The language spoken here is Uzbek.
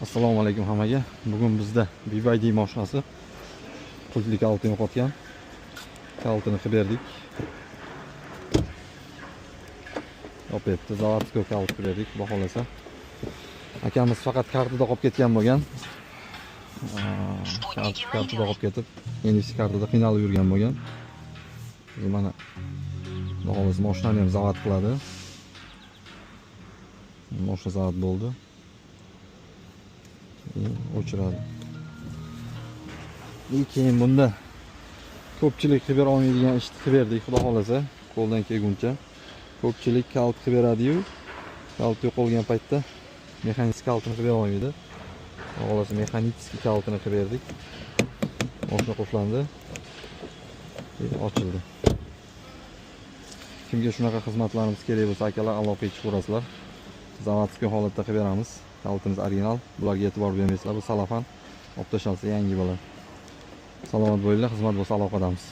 Assalomu alaykum hammaga. Bugun bizda BYD mashinasi qulfli kalitini yo'qotgan. Kalitini qilib berdik. Opetda zavodskiy kalit qilib berdik, baholasa. Akamiz faqat kartada qolib ketgan bo'lgan. Kartada qolib ketib, endi kartada qiynalib yurgan bo'lgan. Biz mana baholasa mashinani ham zavod qiladi. Mashina zavod bo'ldi. O'chiradi. Keyin bunda ko'pchilik qilib bera olmaydigan ishni qilib berdik, xudo xolasa, qo'ldan kelguncha. Ko'pchilik kalt qilib beradi-yu, kalt yo'qolgan paytda mexanik kaltini qilib bera olmaydi. Xudo xolasa mexanik kaltini qilib berdik. Mashina qulflandi. Ochildi. Kimga shunaqa xizmatlarimiz kerak bo'lsa, akalar aloqaga chiqaverasizlar. Zavodskiy holatda qilib beramiz. Kalitimiz original. Bularga e'tibor bermaysizlar. Bu salafan olib tashalsa yangi bo'ladi. Salomat bo'linglar, xizmat bo'lsa aloqadamiz.